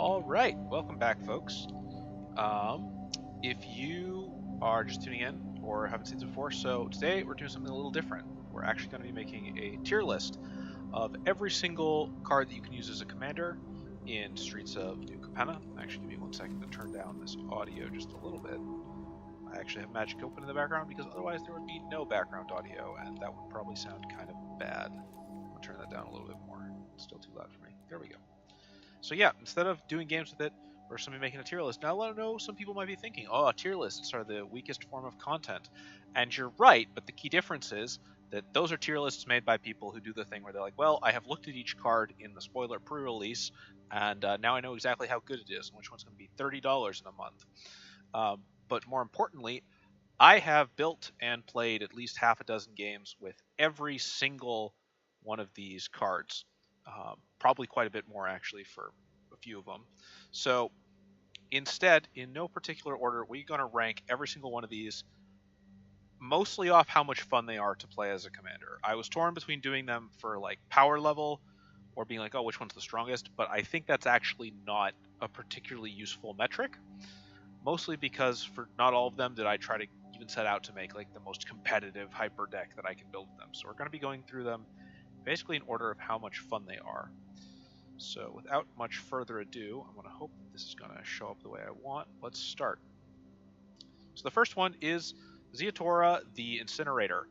Alright, welcome back folks. If you are just tuning in or haven't seen this before, so today we're doing something a little different. We're actually going to be making a tier list of every single card that you can use as a commander in Streets of New Capenna. Actually, give me 1 second to turn down this audio just a little bit. I actually have magic open in the background because otherwise there would be no background audio and that would probably sound kind of bad. I'll turn that down a little bit more. It's still too loud for me. There we go. So yeah, instead of doing games with it, or somebody making a tier list, now I know some people might be thinking, oh, tier lists are the weakest form of content. And you're right, but the key difference is that those are tier lists made by people who do the thing where they're like, well, I have looked at each card in the spoiler pre-release, and now I know exactly how good it is, and which one's going to be $30 in a month. But more importantly, I have built and played at least half a dozen games with every single one of these cards. Probably quite a bit more actually for a few of them. So instead, in no particular order, we're going to rank every single one of these mostly off how much fun they are to play as a commander. I was torn between doing them for like power level or being like, oh, which one's the strongest, but I think that's actually not a particularly useful metric, mostly because for not all of them did I try to even set out to make like the most competitive hyper deck that I can build with them. So we're going to be going through them basically in order of how much fun they are. So without much further ado, I'm going to hope this is going to show up the way I want. Let's start. So the first one is Zeatora the Incinerator.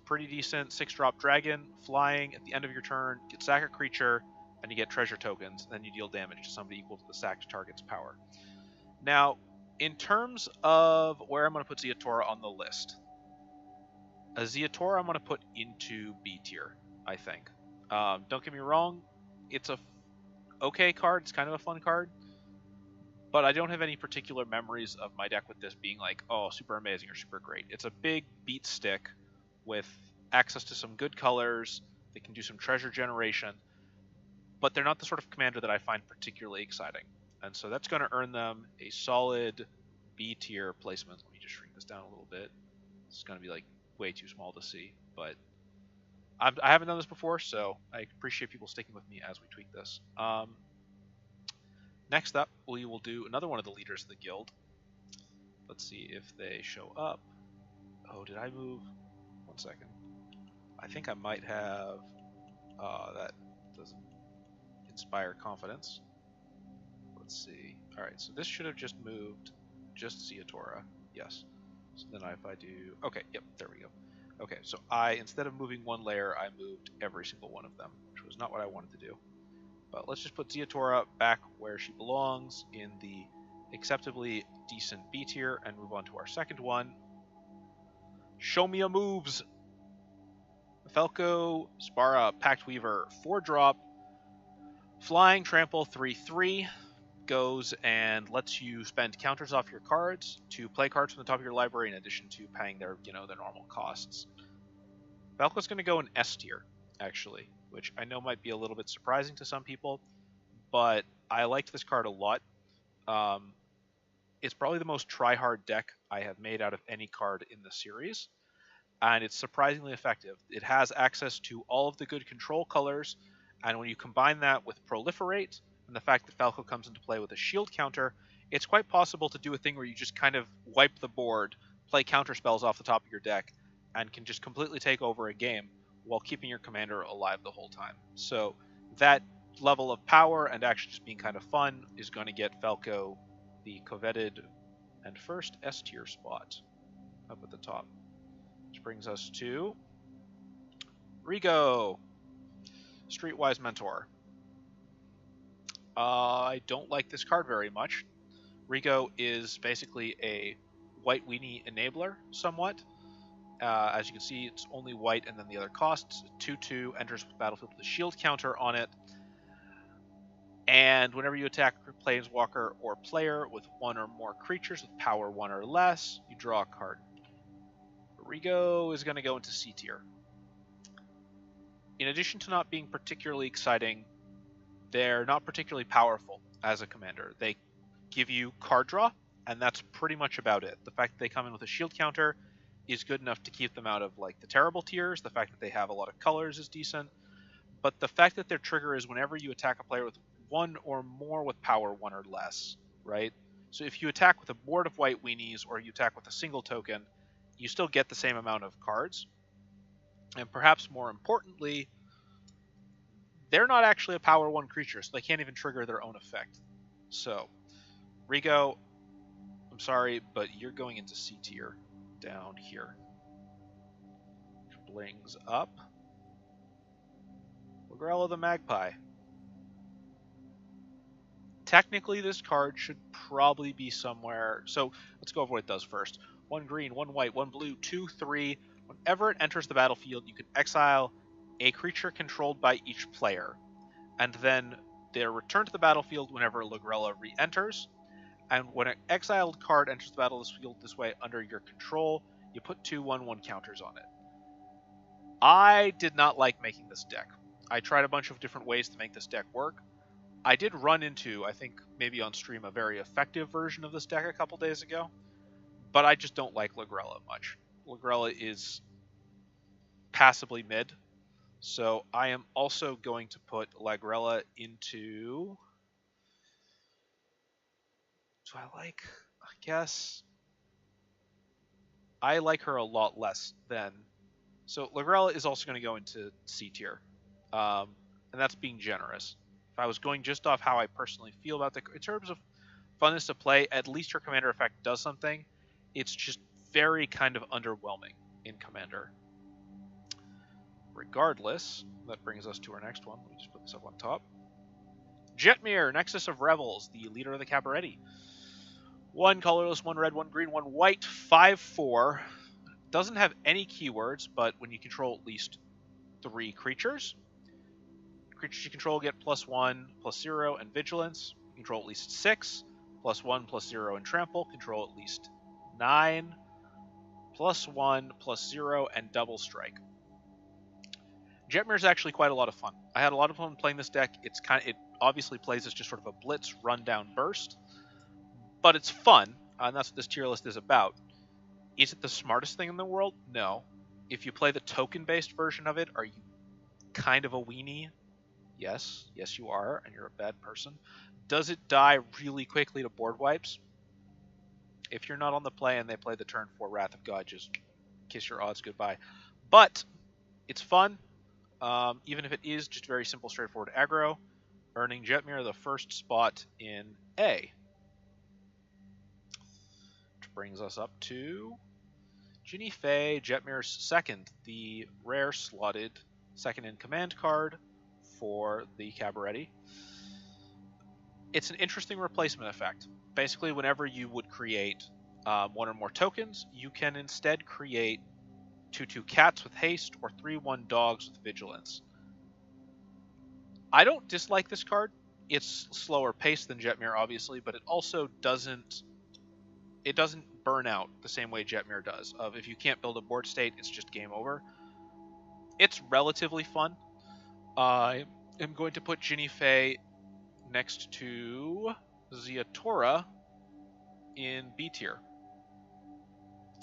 Pretty decent 6-drop dragon, flying at the end of your turn, get sack a creature, and you get treasure tokens, and then you deal damage to somebody equal to the sacked target's power. Now, in terms of where I'm going to put Zeatora on the list, a Zeatora I'm going to put into B tier, I think. Don't get me wrong, it's a okay card, it's kind of a fun card, but I don't have any particular memories of my deck with this being like, oh, super amazing or super great. It's a big beat stick with access to some good colors that can do some treasure generation, but they're not the sort of commander that I find particularly exciting. And so that's going to earn them a solid B tier placement. Let me just shrink this down a little bit. It's going to be like way too small to see, but I haven't done this before, so I appreciate people sticking with me as we tweak this. Next up, we will do another one of the leaders of the guild. Let's see if they show up. Oh, did I move? 1 second. I think I might have... that doesn't inspire confidence. Let's see. Alright, so this should have just moved just Zeatora. Yes. So then if I do... Okay, yep, there we go. Okay, so instead of moving one layer, I moved every single one of them, which was not what I wanted to do. But let's just put Zeatora back where she belongs in the acceptably decent B tier and move on to our second one. Show me a moves! Falco Spara Pact Weaver 4-drop, flying trample 3/3. Goes and lets you spend counters off your cards to play cards from the top of your library in addition to paying their, their normal costs. Falco's going to go in S tier, actually, which I know might be a little bit surprising to some people, but I liked this card a lot. It's probably the most try-hard deck I have made out of any card in the series, and it's surprisingly effective. It has access to all of the good control colors, and when you combine that with Proliferate, and the fact that Falco comes into play with a shield counter, it's quite possible to do a thing where you just kind of wipe the board, play counter spells off the top of your deck, and can just completely take over a game while keeping your commander alive the whole time. So that level of power and actually just being kind of fun is going to get Falco the coveted and first S tier spot up at the top. Which brings us to Rigo, Streetwise Mentor. I don't like this card very much. Rigo is basically a white weenie enabler, somewhat. As you can see, it's only white and then the other costs. 2/2 enters with battlefield with a shield counter on it. And whenever you attack a planeswalker or player with one or more creatures with power 1 or less, you draw a card. Rigo is going to go into C tier. In addition to not being particularly exciting, they're not particularly powerful as a commander. They give you card draw, and that's pretty much about it. The fact that they come in with a shield counter is good enough to keep them out of like the terrible tiers. The fact that they have a lot of colors is decent. but the fact that their trigger is whenever you attack a player with one or more with power 1 or less, right? So if you attack with a board of white weenies or you attack with a single token, you still get the same amount of cards. And perhaps more importantly, they're not actually a power 1 creature, so they can't even trigger their own effect. So, Rigo, I'm sorry, but you're going into C tier down here. Which brings up Lagrella the Magpie. Technically, this card should probably be somewhere. So let's go over what it does first. 1 green, 1 white, 1 blue, 2, 3. Whenever it enters the battlefield, you can exile a creature controlled by each player. And then they're returned to the battlefield whenever Lagrella re-enters. And when an exiled card enters the battlefield this way under your control, you put 2 1/1 counters on it. I did not like making this deck. I tried a bunch of different ways to make this deck work. I did run into, I think maybe on stream, a very effective version of this deck a couple days ago, but I just don't like Lagrella much. Lagrella is passably mid, so I am also going to put Lagrella into... Do I like... I guess... I like her a lot less than... So Lagrella is also going to go into C tier, and that's being generous. If I was going just off how I personally feel about the... In terms of funness to play, at least her commander effect does something. It's just very kind of underwhelming in commander. Regardless, that brings us to our next one. Let me just put this up on top. Jetmir, Nexus of Revels, the leader of the Cabaretti. 1 colorless, 1 red, 1 green, 1 white, 5/4. Doesn't have any keywords, but when you control at least 3 creatures, creatures you control get +1, +0, and Vigilance. Control at least 6, +1, +0, and Trample. Control at least 9, +1, +0, and Double Strike. Jetmir is actually quite a lot of fun. I had a lot of fun playing this deck. It obviously plays as just sort of a blitz, rundown, burst, but it's fun, and that's what this tier list is about. Is it the smartest thing in the world? No. If you play the token-based version of it, are you kind of a weenie? Yes. Yes, you are, and you're a bad person. Does it die really quickly to board wipes? If you're not on the play and they play the turn 4 Wrath of God, just kiss your odds goodbye. But it's fun, even if it is just very simple, straightforward aggro, earning Jetmir the first spot in A. Which brings us up to Ginny Fey, Jetmir's second, the rare slotted second in command card for the Cabaretti. It's an interesting replacement effect. Basically, whenever you would create 1 or more tokens, you can instead create 2/2 cats with haste or 3/1 dogs with vigilance. I don't dislike this card. It's slower paced than Jetmir, obviously, but it also doesn't burn out the same way Jetmir does. Of if you can't build a board state, it's just game over. It's relatively fun. I am going to put Ginny Fey next to Ziatora in B tier.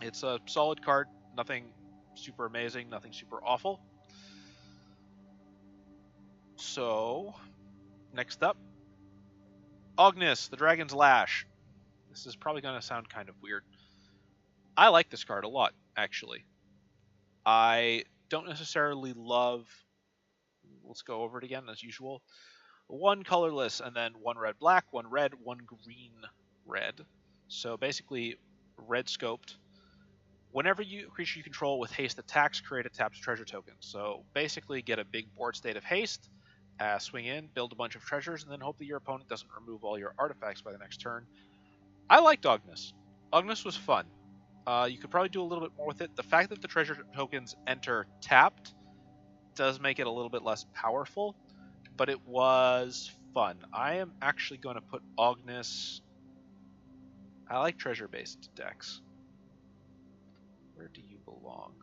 It's a solid card, nothing super amazing, nothing super awful. So, next up, Ognis, the Dragon's Lash. This is probably going to sound kind of weird. I like this card a lot, actually. I don't necessarily love... Let's go over it again, as usual. 1 colorless, and then 1 red black, 1 red, 1 green red. So basically, red scoped. Whenever a creature you control with haste attacks, create a tapped treasure token. So basically, get a big board state of haste, swing in, build a bunch of treasures, and then hope that your opponent doesn't remove all your artifacts by the next turn. I liked Ognis. Ognis was fun. You could probably do a little bit more with it. The fact that the treasure tokens enter tapped does make it a little bit less powerful, but it was fun. I am actually going to put Ognis... I like treasure-based decks. Where do you belong?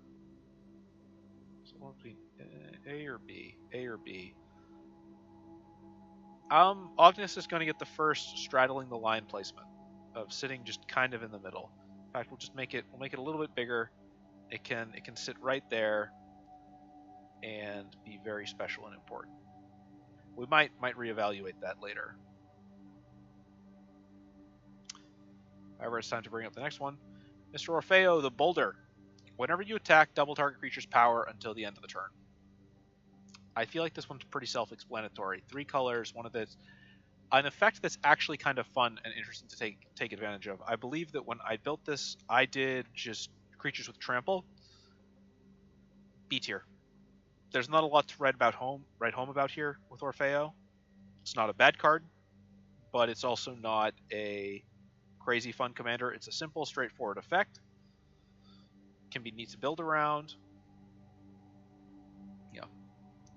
So between A or B? A or B? Ognis is going to get the first straddling the line placement of sitting just kind of in the middle. In fact, we'll make it a little bit bigger. It can sit right there. and be very special and important. We might reevaluate that later. However, it's time to bring up the next one. Mr. Orfeo, the Boulder. Whenever you attack, double target creature's power until the end of the turn. I feel like this one's pretty self-explanatory. 3 colors, one of the... An effect that's actually kind of fun and interesting to take advantage of. I believe that when I built this, I did just creatures with trample. B tier. There's not a lot to write home about here with Orfeo. It's not a bad card, but it's also not a crazy fun commander. It's a simple, straightforward effect. Can be neat to build around. Yeah.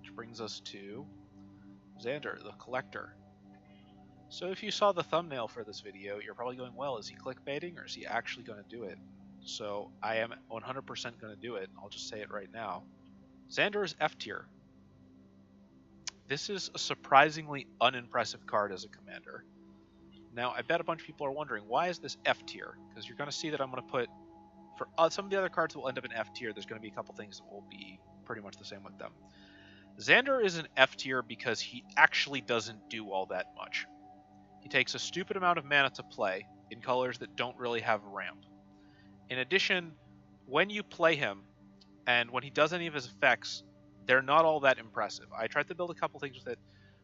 Which brings us to Xander, the Collector. So if you saw the thumbnail for this video, you're probably going, well, is he clickbaiting or is he actually going to do it? So I am 100% going to do it. I'll just say it right now. Xander is F tier. This is a surprisingly unimpressive card as a commander. Now, I bet a bunch of people are wondering, why is this F tier? Because you're going to see that I'm going to put, for some of the other cards that will end up in F tier, there's going to be a couple things that will be pretty much the same with them. Xander is an F tier because he actually doesn't do all that much. He takes a stupid amount of mana to play in colors that don't really have ramp. In addition, when you play him, and when he does any of his effects, they're not all that impressive. I tried to build a couple things with it.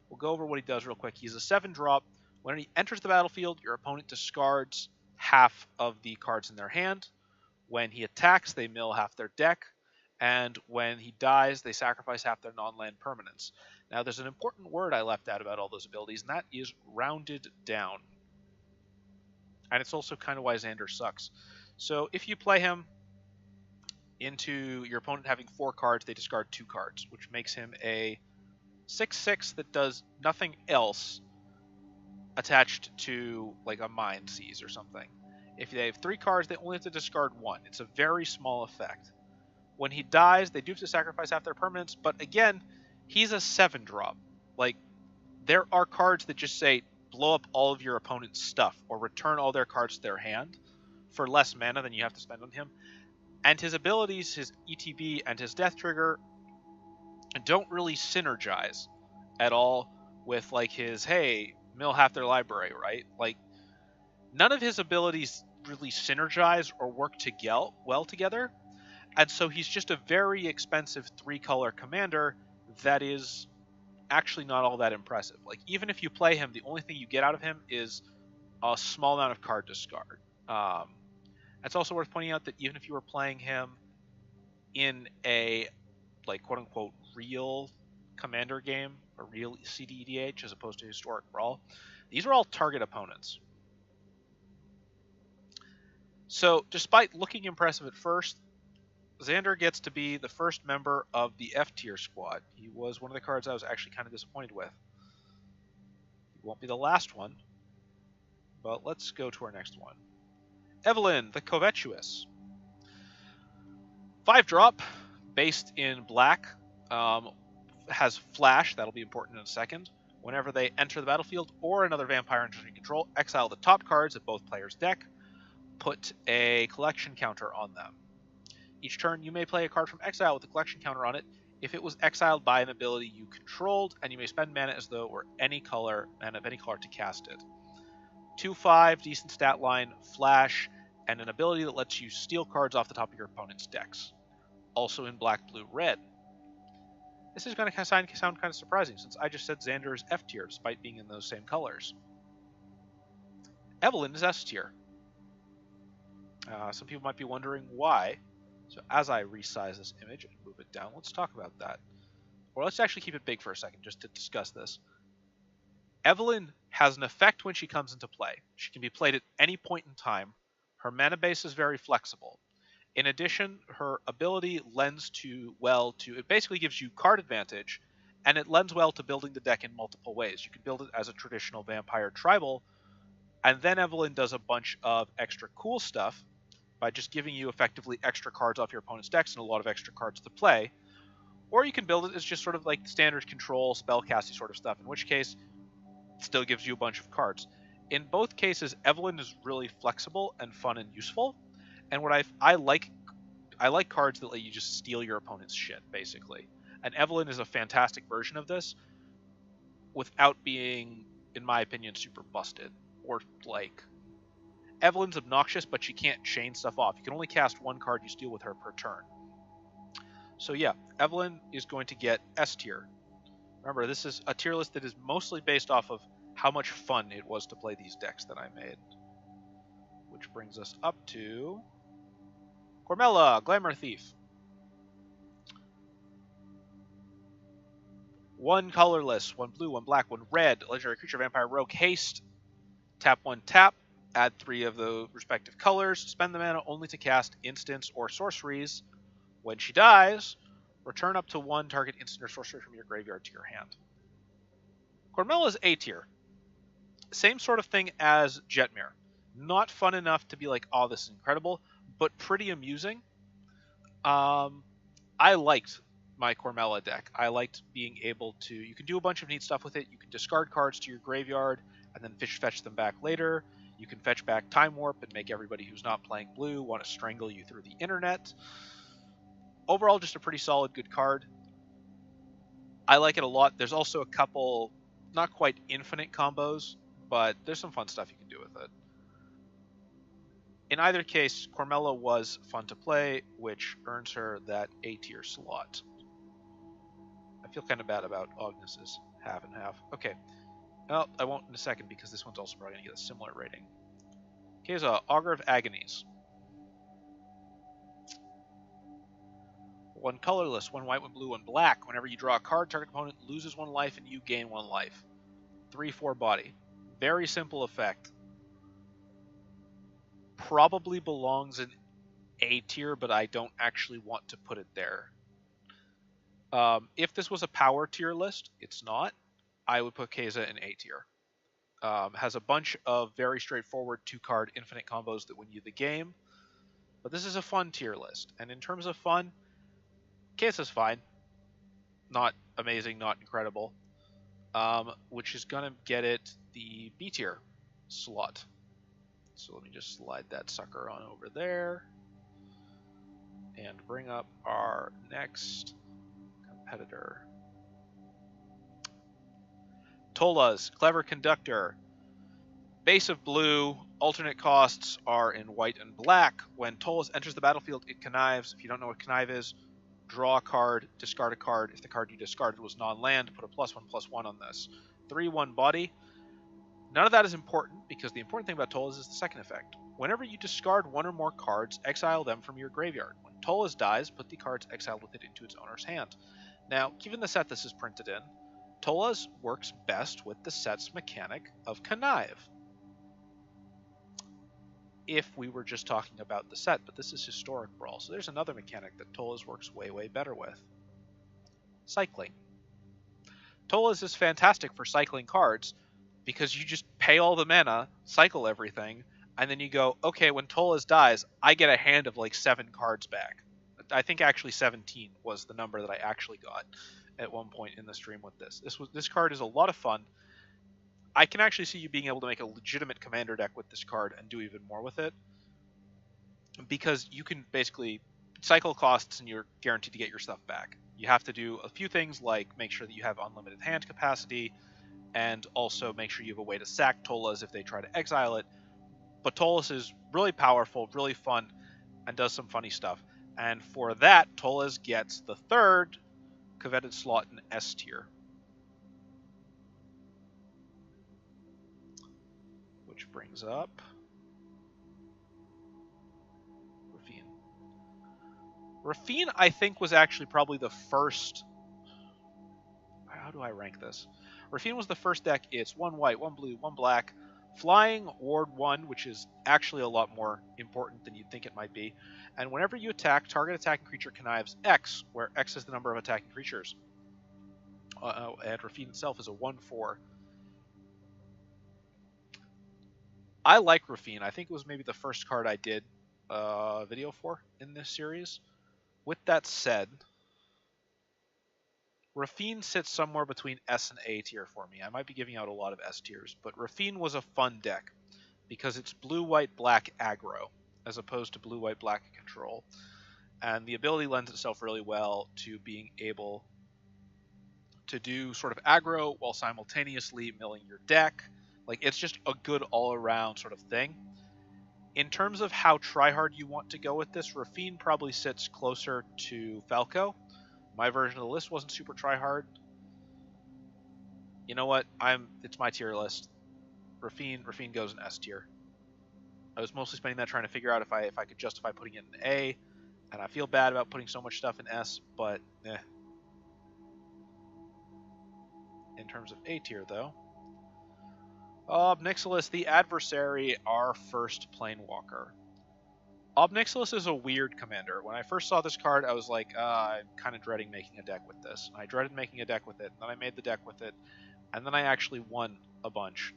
We'll go over what he does real quick. He's a 7-drop. When he enters the battlefield, your opponent discards half of the cards in their hand. When he attacks, they mill half their deck. And when he dies, they sacrifice half their non-land permanents. Now, there's an important word I left out about all those abilities, and that is rounded down. And it's also kind of why Xander sucks. So if you play him into your opponent having 4 cards, they discard 2 cards, which makes him a 6/6 that does nothing else attached to like a Mind Seize or something. If they have 3 cards, they only have to discard 1. It's a very small effect. When he dies, they do have to sacrifice half their permanents, but again, he's a 7-drop. Like, there are cards that just say, blow up all of your opponent's stuff, or return all their cards to their hand for less mana than you have to spend on him. And his abilities, his ETB and his Death Trigger, don't really synergize at all with, like, his, hey, mill half their library, right? Like, none of his abilities really synergize or work well together. And so he's just a very expensive 3-color commander that is actually not all that impressive. Like, even if you play him, the only thing you get out of him is a small amount of card discard. It's also worth pointing out that even if you were playing him in a, like, quote-unquote, real commander game, a real CDEDH, as opposed to historic Brawl, these are all target opponents. So, despite looking impressive at first, Xander gets to be the first member of the F-tier squad. He was one of the cards I was actually kind of disappointed with. He won't be the last one, but let's go to our next one. Evelyn, the Covetous. 5-drop, based in black, has Flash, that'll be important in a second. Whenever they enter the battlefield or another vampire under your control, exile the top cards of both players' deck, put a collection counter on them. Each turn, you may play a card from exile with a collection counter on it if it was exiled by an ability you controlled, and you may spend mana as though it were any color, and of any color to cast it. 2/5, decent stat line, Flash, and an ability that lets you steal cards off the top of your opponent's decks. Also in black, blue, red. This is going to sound kind of surprising, since I just said Xander is F tier, despite being in those same colors. Evelyn is S tier. Some people might be wondering why. So as I resize this image and move it down, let's talk about that. Or let's actually keep it big for a second, just to discuss this. Evelyn has an effect when she comes into play. She can be played at any point in time. Her mana base is very flexible. In addition, her ability lends it basically gives you card advantage, and it lends well to building the deck in multiple ways. You can build it as a traditional vampire tribal, and then Evelyn does a bunch of extra cool stuff by just giving you effectively extra cards off your opponent's decks and a lot of extra cards to play. Or you can build it as just sort of like standard control, spellcasting sort of stuff, in which case it still gives you a bunch of cards. In both cases, Evelyn is really flexible and fun and useful. And what I like cards that let you just steal your opponent's shit, basically. And Evelyn is a fantastic version of this without being, in my opinion, super busted. Or, like, Evelyn's obnoxious, but she can't chain stuff off. You can only cast one card you steal with her per turn. So yeah, Evelyn is going to get S tier. Remember, this is a tier list that is mostly based off of how much fun it was to play these decks that I made. Which brings us up to Cormella, Glamour Thief. One colorless, one blue, one black, one red, legendary creature, vampire, rogue, haste. Tap one, tap. Add 3 of the respective colors. Spend the mana only to cast instants or sorceries. When she dies, return up to 1 target instant or sorcery from your graveyard to your hand. Cormella is A tier. Same sort of thing as Jetmir. Not fun enough to be like, oh, this is incredible, but pretty amusing. I liked my Cormella deck. I liked being able to... You can do a bunch of neat stuff with it. You can discard cards to your graveyard and then fetch them back later. You can fetch back Time Warp and make everybody who's not playing blue want to strangle you through the internet. Overall, just a pretty solid, good card. I like it a lot. There's also a couple, not quite infinite combos, but there's some fun stuff you can do with it. In either case, Cormella was fun to play, which earns her that A tier slot. I feel kind of bad about Agnes's half and half. Okay. Well, I won't in a second because this one's also probably going to get a similar rating. Here's a Augur of Agonies. One colorless, one white, one blue, one black. Whenever you draw a card, target opponent loses 1 life and you gain 1 life. 3/4 body. Very simple effect. Probably belongs in A tier, but I don't actually want to put it there. If this was a power tier list, it's not. I would put Keza in A tier. Has a bunch of very straightforward 2-card infinite combos that win you the game. But this is a fun tier list. And in terms of fun, Keza's fine. Not amazing, not incredible. Which is going to get it the B tier slot. So let me just slide that sucker on over there. And bring up our next competitor. Tola's Clever Conductor. Base of blue, alternate costs are in white and black. When Tola's enters the battlefield, it connives. If you don't know what connive is, draw a card, discard a card. If the card you discarded was non-land, put a +1/+1 on this. 3/1 body. None of that is important, because the important thing about Tola's is the second effect. Whenever you discard 1 or more cards, exile them from your graveyard. When Tola's dies, put the cards exiled with it into its owner's hand. Now, given the set this is printed in, Tola's works best with the set's mechanic of connive. If we were just talking about the set, but this is historic Brawl, so there's another mechanic that Tola's works way, way better with. Cycling. Tola's is fantastic for cycling cards, because you just pay all the mana, cycle everything, and then you go, okay, when Tola's dies, I get a hand of like 7 cards back. I think actually 17 was the number that I actually got at one point in the stream with this. This card is a lot of fun. I can actually see you being able to make a legitimate commander deck with this card and do even more with it. Because you can basically cycle costs and you're guaranteed to get your stuff back. You have to do a few things like make sure that you have unlimited hand capacity, and also make sure you have a way to sack Tola's if they try to exile it. But Tola's is really powerful, really fun, and does some funny stuff. And for that, Tola's gets the 3rd coveted slot in S tier. Which brings up Rafine. Rafine, I think, was actually probably the first... How do I rank this? Rafine was the first deck. It's 1 white, 1 blue, 1 black, flying, ward 1, which is actually a lot more important than you'd think it might be. And whenever you attack, target attacking creature connives X, where X is the number of attacking creatures. And Rafine itself is a 1/4. I like Rafine. I think it was maybe the first card I did a video for in this series. With that said, Rafine sits somewhere between S and A tier for me. I might be giving out a lot of S tiers, but Rafine was a fun deck because it's blue, white, black aggro as opposed to blue, white, black control. And the ability lends itself really well to being able to do sort of aggro while simultaneously milling your deck. Like, it's just a good all-around sort of thing. In terms of how tryhard you want to go with this, Rafine probably sits closer to Falco. My version of the list wasn't super tryhard. You know what? It's my tier list. Rafine goes in S tier. I was mostly spending that trying to figure out if I could justify putting it in A, and I feel bad about putting so much stuff in S, but eh. In terms of A tier, though, Obnixilis, the adversary, our first Planewalker. Obnixilis is a weird commander. When I first saw this card, I was like, I'm kind of dreading making a deck with this. And I dreaded making a deck with it, and then I made the deck with it, and then I actually won a bunch.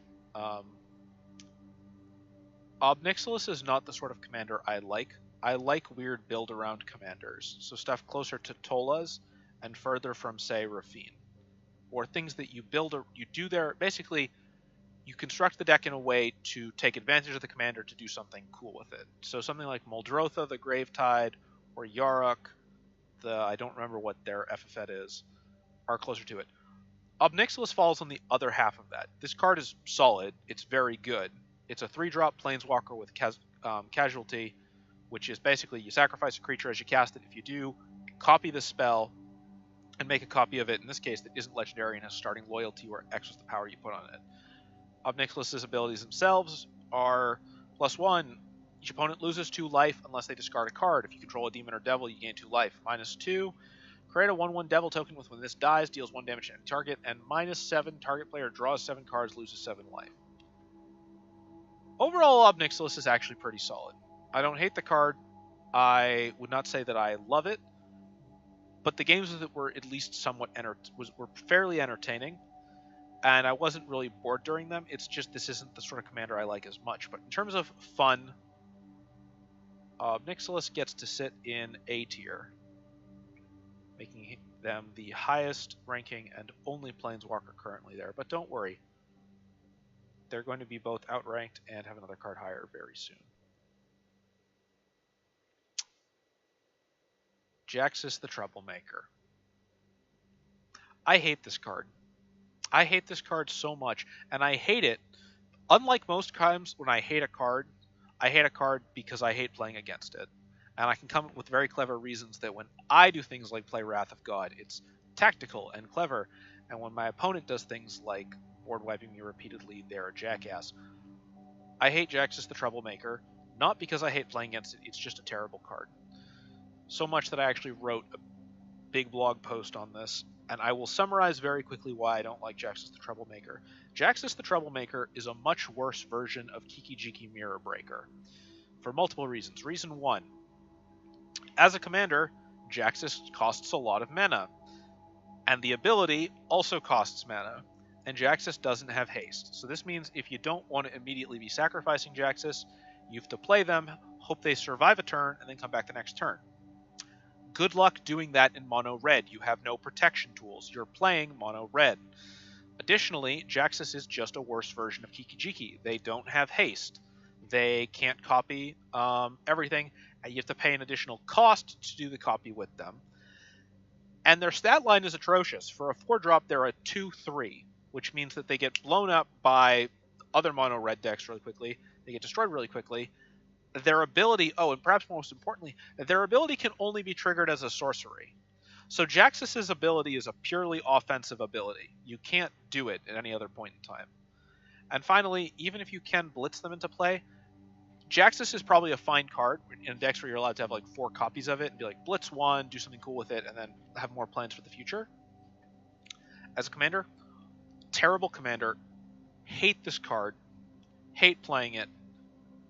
Obnixilis is not the sort of commander I like. I like weird build-around commanders, so stuff closer to Tola's and further from, say, Rafine. Or things that you do there. Basically, you construct the deck in a way to take advantage of the commander to do something cool with it. So something like Muldrotha, the Gravetide, or Yarok, I don't remember what their FFet is, are closer to it. Obnixilis falls on the other half of that. This card is solid. It's very good. It's a 3-drop Planeswalker with Casualty, which is basically you sacrifice a creature as you cast it. If you do, copy the spell and make a copy of it, in this case, that isn't legendary and has starting loyalty or X was the power you put on it. Obnixilis' abilities themselves are +1. Each opponent loses 2 life unless they discard a card. If you control a demon or devil, you gain 2 life. -2. Create a 1/1 devil token with when this dies, deals 1 damage to any target. And -7. Target player draws 7 cards, loses 7 life. Overall, Obnixilis is actually pretty solid. I don't hate the card. I would not say that I love it. But the games with it were at least somewhat were fairly entertaining. And I wasn't really bored during them. It's just this isn't the sort of commander I like as much. But in terms of fun, Obnixilis gets to sit in A tier, making them the highest ranking and only Planeswalker currently there. But don't worry, they're going to be both outranked and have another card higher very soon. Jaxis the Troublemaker. I hate this card. I hate this card so much, and I hate it. Unlike most times when I hate a card because I hate playing against it. And I can come up with very clever reasons that when I do things like play Wrath of God, it's tactical and clever. And when my opponent does things like board wiping me repeatedly, they're a jackass. I hate Jaxis the Troublemaker, not because I hate playing against it, it's just a terrible card. So much that I actually wrote a big blog post on this, and I will summarize very quickly why I don't like Jaxis the Troublemaker. Jaxis the Troublemaker is a much worse version of Kiki-Jiki Mirror Breaker, for multiple reasons. Reason 1, as a commander, Jaxis costs a lot of mana, and the ability also costs mana, and Jaxis doesn't have haste. So this means if you don't want to immediately be sacrificing Jaxis, you have to play them, hope they survive a turn, and then come back the next turn. Good luck doing that in mono red. You have no protection tools. You're playing mono red. Additionally, Jaxis is just a worse version of Kiki-Jiki. They don't have haste. They can't copy everything, and you have to pay an additional cost to do the copy with them. And their stat line is atrocious. For a 4-drop, they're a 2/3, which means that they get blown up by other mono red decks really quickly. They get destroyed really quickly. Their ability, and perhaps most importantly, their ability can only be triggered as a sorcery. So Jaxis' ability is a purely offensive ability. You can't do it at any other point in time. And finally, even if you can blitz them into play, Jaxis is probably a fine card in decks where you're allowed to have like 4 copies of it and be like, blitz 1, do something cool with it, and then have more plans for the future. As a commander, terrible commander, hate this card, hate playing it,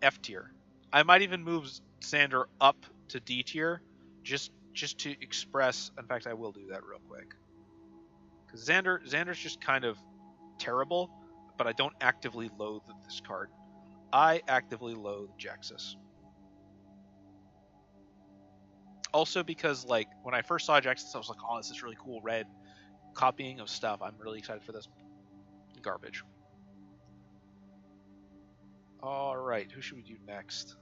F tier. I might even move Xander up to D tier just to express. In fact, I will do that real quick. Because Xander's just kind of terrible, but I don't actively loathe this card. I actively loathe Jaxis. Also because, like, when I first saw Jaxis, I was like, oh, this is really cool red copying of stuff. I'm really excited for this. Garbage. Alright, who should we do next?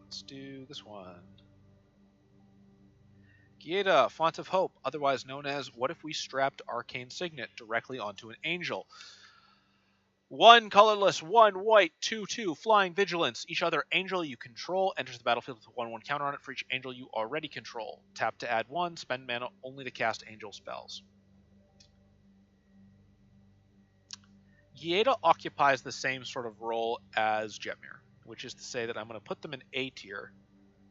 Let's do this one. Gieda, Font of Hope, otherwise known as What If We Strapped Arcane Signet directly onto an angel? 1 colorless, 1 white, 2/2 flying vigilance. Each other angel you control enters the battlefield with a 1/1 counter on it for each angel you already control. Tap to add 1, spend mana only to cast angel spells. Gieda occupies the same sort of role as Jetmir, which is to say that I'm going to put them in A tier.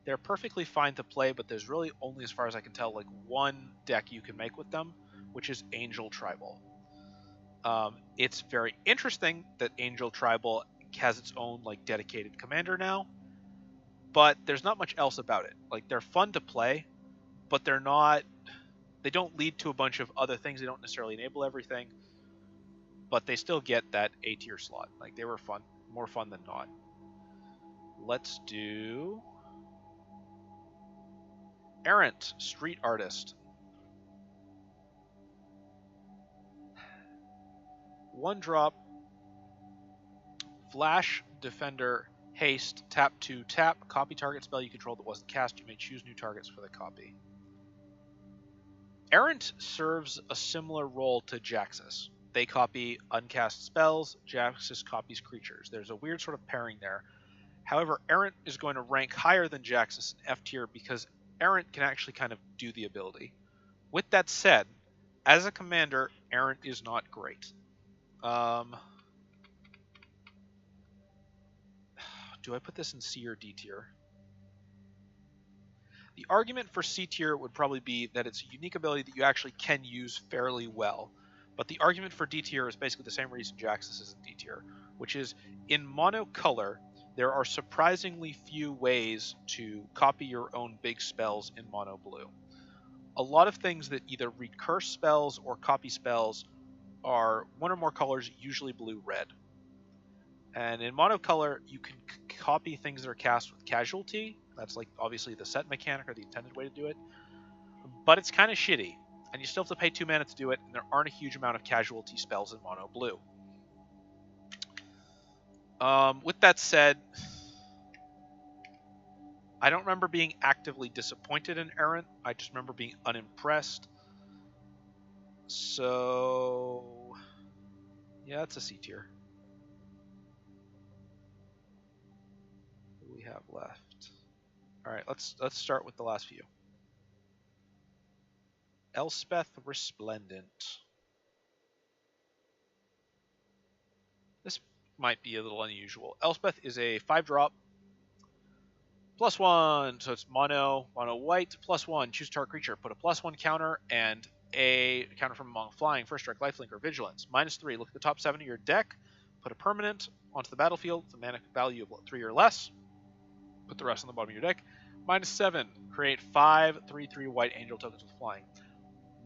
They're perfectly fine to play, but there's really only, as far as I can tell, like one deck you can make with them, which is Angel Tribal. It's very interesting that Angel Tribal has its own like dedicated commander now, but there's not much else about it. Like, they're fun to play, but they don't lead to a bunch of other things. They don't necessarily enable everything, but they still get that A tier slot. Like, they were fun, more fun than not. Let's do Errant, Street Artist. 1 drop, Flash, Defender, Haste, tap 2, tap, copy target spell you control that wasn't cast. You may choose new targets for the copy. Errant serves a similar role to Jaxus. They copy uncast spells, Jaxus copies creatures. There's a weird sort of pairing there. However, Errant is going to rank higher than Jaxus in F tier because Errant can actually kind of do the ability. With that said, as a commander, Errant is not great. Do I put this in C or D tier? The argument for C tier would probably be that it's a unique ability that you actually can use fairly well. But the argument for D tier is basically the same reason Jaxus is in D tier, which is in monocolor, there are surprisingly few ways to copy your own big spells in mono blue. A lot of things that either recurse spells or copy spells are 1 or more colors, usually blue-red. And in monocolor, you can copy things that are cast with casualty. That's like obviously the set mechanic or the intended way to do it. But it's kind of shitty, and you still have to pay 2 mana to do it, and there aren't a huge amount of casualty spells in mono blue. With that said, I don't remember being actively disappointed in Errant. I just remember being unimpressed. So, yeah, it's a C tier. What do we have left? All right, let's start with the last few. Elspeth Resplendent. This might be a little unusual. Elspeth is a 5-drop. +1, so it's mono white, +1, choose target creature, put a +1 counter and a counter from among flying, first strike, lifelink, or vigilance. -3, look at the top 7 of your deck, put a permanent onto the battlefield with a mana value of 3 or less, put the rest on the bottom of your deck. -7, create 5 3/3 white angel tokens with flying.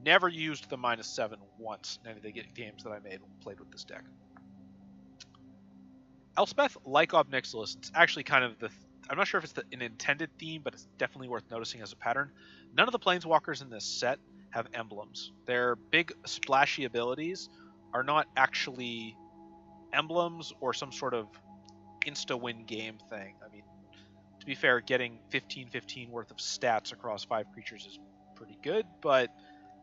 Never used the -7 once in any of the games that I played with this deck. Elspeth, like Obnixilis, it's actually kind of I'm not sure if it's an intended theme, but it's definitely worth noticing as a pattern. None of the Planeswalkers in this set have emblems. Their big splashy abilities are not actually emblems or some sort of insta-win game thing. I mean, to be fair, getting 15/15 worth of stats across 5 creatures is pretty good, but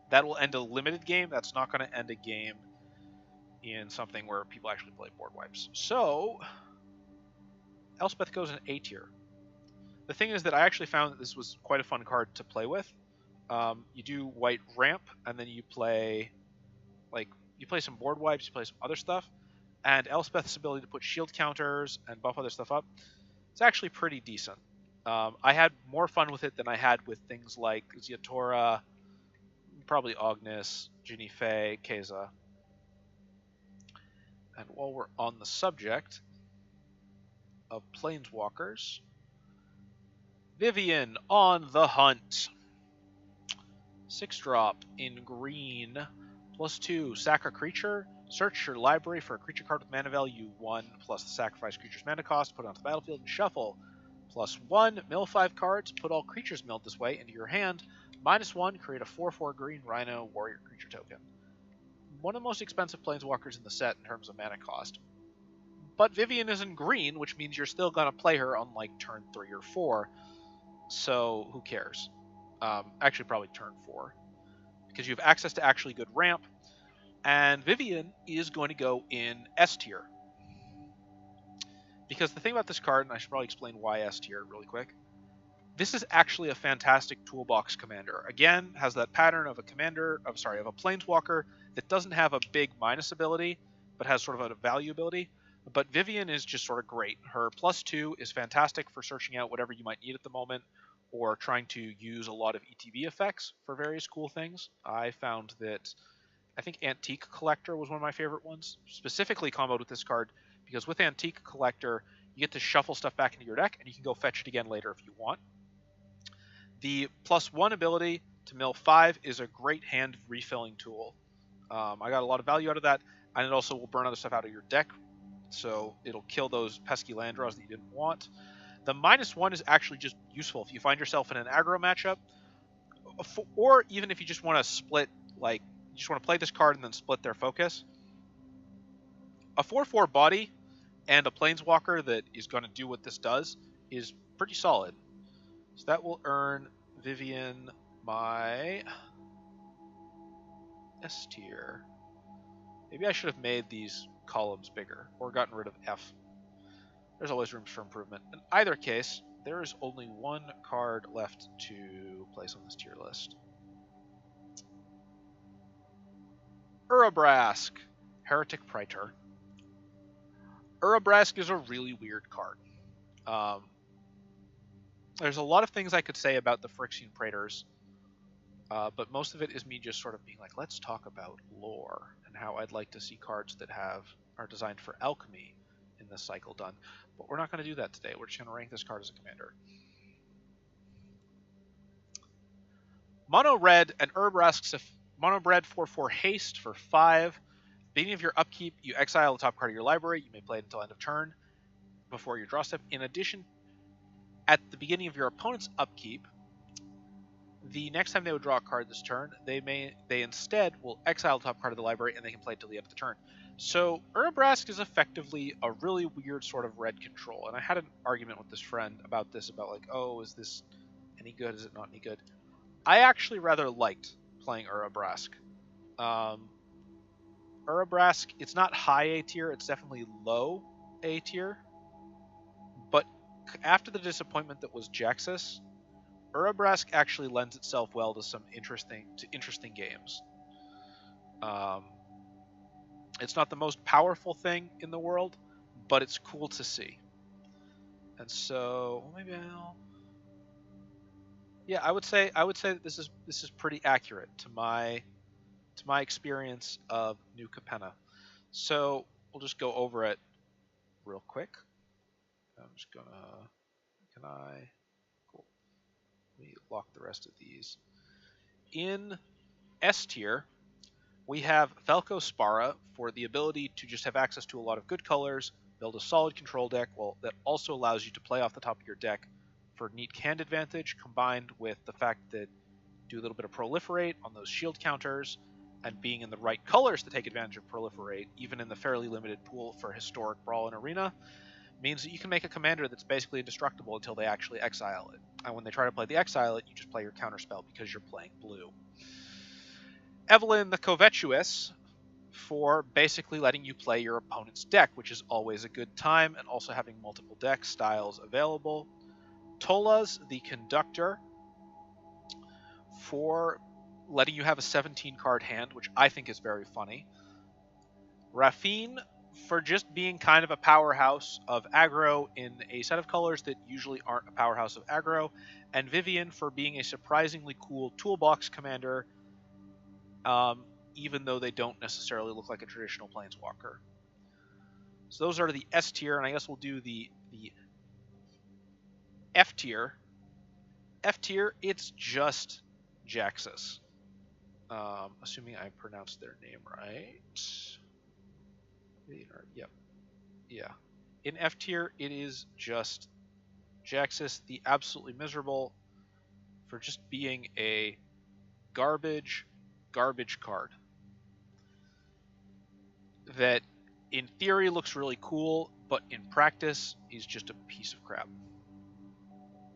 that will end a limited game. That's not going to end a game in something where people actually play board wipes. So, Elspeth goes in A tier. The thing is that I actually found that this was quite a fun card to play with. You do white ramp, and then you play some board wipes, you play some other stuff, and Elspeth's ability to put shield counters and buff other stuff up, it's actually pretty decent. I had more fun with it than I had with things like Ziatora, probably Ognis, Ginny Fey, Keza. And while we're on the subject of Planeswalkers, Vivian on the Hunt. 6-drop in green, +2, sack a creature, search your library for a creature card with mana value 1 plus the sacrifice creature's mana cost, put it onto the battlefield and shuffle. +1, mill 5 cards, put all creatures milled this way into your hand. -1, create a 4/4 green Rhino warrior creature token. One of the most expensive Planeswalkers in the set in terms of mana cost. But Vivian is in green, which means you're still going to play her on like turn 3 or 4, so who cares? Actually, probably turn 4, because you have access to actually good ramp. And Vivian is going to go in S tier. Because the thing about this card, and I should probably explain why S tier really quick. This is actually a fantastic toolbox commander. Again, has that pattern of a planeswalker that doesn't have a big minus ability, but has sort of a value ability. But Vivian is just sort of great. Her +2 is fantastic for searching out whatever you might need at the moment, or trying to use a lot of ETB effects for various cool things. I found that, I think Antique Collector was one of my favorite ones, specifically comboed with this card, because with Antique Collector, you get to shuffle stuff back into your deck, and you can go fetch it again later if you want. The +1 ability to mill 5 is a great hand refilling tool. I got a lot of value out of that, and it also will burn other stuff out of your deck, so it'll kill those pesky land draws that you didn't want. The -1 is actually just useful if you find yourself in an aggro matchup, or even if you just want to split, like, you just want to play this card and then split their focus. A 4/4 body and a planeswalker that is going to do what this does is pretty solid. So that will earn Vivian my S tier. Maybe I should have made these columns bigger, or gotten rid of F. There's always room for improvement. In either case, there is only one card left to place on this tier list. Urabrask, Heretic Praetor. Urabrask is a really weird card. There's a lot of things I could say about the Phyrexian Praetors, but most of it is me just sort of being like, let's talk about lore and how I'd like to see cards that are designed for alchemy in this cycle done. But we're not going to do that today. We're just going to rank this card as a commander. Mono red and Urabrask's mono red 4/4 haste for 5. Beginning of your upkeep, you exile the top card of your library. You may play it until end of turn before your draw step. In addition, at the beginning of your opponent's upkeep, the next time they would draw a card this turn, they instead will exile the top card of the library, and they can play it till the end of the turn. So Urabrask is effectively a really weird sort of red control, and I had an argument with this friend about this, about like, oh, is this any good? Is it not any good? I actually rather liked playing Urabrask. Urabrask, it's not high A tier, it's definitely low A tier, but after the disappointment that was Jaxus, Urabrask actually lends itself well to some interesting games. It's not the most powerful thing in the world, but it's cool to see. And so maybe I would say that this is pretty accurate to my experience of New Capenna. So we'll just go over it real quick. I'm just gonna, cool. Let me lock the rest of these. In S tier, we have Falco Spara for the ability to just have access to a lot of good colors, build a solid control deck, that also allows you to play off the top of your deck for neat hand advantage, combined with the fact that do a little bit of proliferate on those shield counters, and being in the right colors to take advantage of proliferate, even in the fairly limited pool for historic Brawl and Arena, means that you can make a commander that's basically indestructible until they actually exile it. And when they try to play the exile it, you just play your counterspell because you're playing blue. Evelyn the Covetous for basically letting you play your opponent's deck, which is always a good time, and also having multiple deck styles available. Tola's the Conductor for letting you have a 17-card hand, which I think is very funny. Rafine for just being kind of a powerhouse of aggro in a set of colors that usually aren't a powerhouse of aggro. And Vivian for being a surprisingly cool toolbox commander, even though they don't necessarily look like a traditional planeswalker. So those are the S tier, and I guess we'll do the F tier. F tier, it's just Jaxus. Assuming I pronounced their name right. Yep. Yeah. In F tier, it is just Jaxus, the absolutely miserable, for just being a garbage card. That in theory looks really cool, but in practice is just a piece of crap.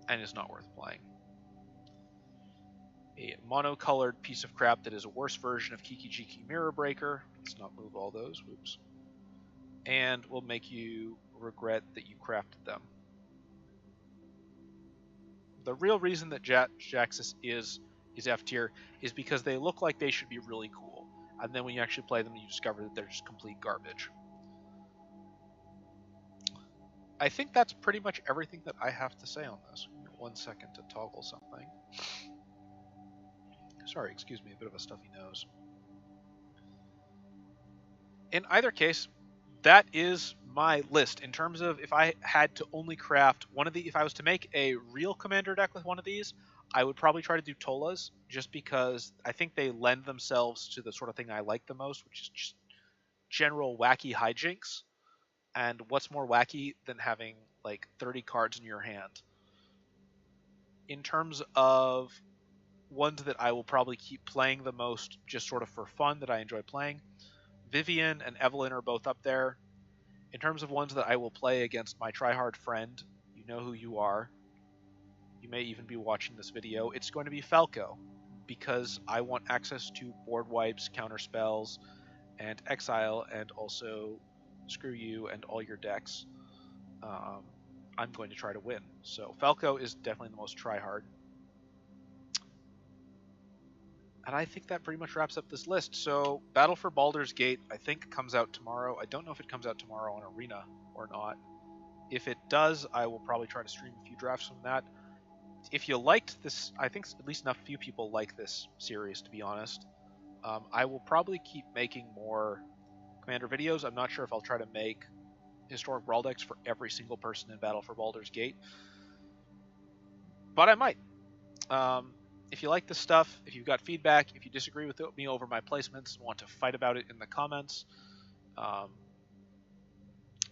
And is not worth playing. a monocolored piece of crap that is a worse version of Kiki Jiki Mirror Breaker. Let's not move all those. Whoops. And will make you regret that you crafted them. The real reason that Jaxus is F tier is because they look like they should be really cool. And then when you actually play them, you discover that they're just complete garbage. I think that's pretty much everything that I have to say on this. 1 second to toggle something. Sorry, excuse me, a bit of a stuffy nose. In either case, that is my list. In terms of if I had to only craft one of the, if I was to make a real commander deck with one of these, I would probably try to do Tolas, just because I think they lend themselves to the sort of thing I like the most, which is just general wacky hijinks. And what's more wacky than having like 30 cards in your hand? In terms of ones that I will probably keep playing the most, just sort of for fun, that I enjoy playing, Vivian and Evelyn are both up there. In terms of ones that I will play against my tryhard friend, you know who you are. You may even be watching this video. It's going to be Falco, because I want access to board wipes, counter spells, and exile, and also screw you and all your decks. I'm going to try to win. So Falco is definitely the most tryhard. And I think that pretty much wraps up this list. So Battle for Baldur's Gate, I think, comes out tomorrow. I don't know if it comes out tomorrow on Arena or not. If it does, I will probably try to stream a few drafts from that. If you liked this, I think at least enough few people like this series, to be honest. I will probably keep making more Commander videos. I'm not sure if I'll try to make historic Brawl decks for every single person in Battle for Baldur's Gate, but I might. If you like this stuff, if you've got feedback, if you disagree with me over my placements and want to fight about it in the comments,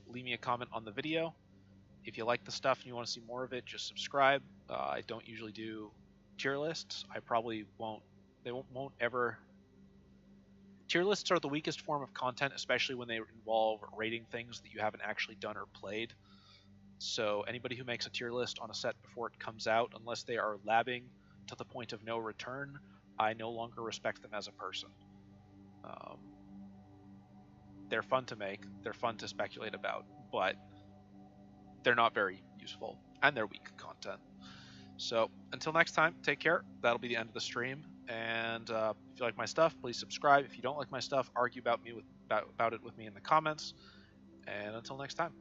leave me a comment on the video. If you like the stuff and you want to see more of it, just subscribe. I don't usually do tier lists. I probably won't. They won't ever. Tier lists are the weakest form of content, especially when they involve rating things that you haven't actually done or played. So anybody who makes a tier list on a set before it comes out, unless they are labbing to the point of no return, I no longer respect them as a person. They're fun to make, they're fun to speculate about, but they're not very useful, and they're weak content. So until next time, take care. That'll be the end of the stream. And if you like my stuff, please subscribe. If you don't like my stuff, argue about it with me in the comments. And until next time.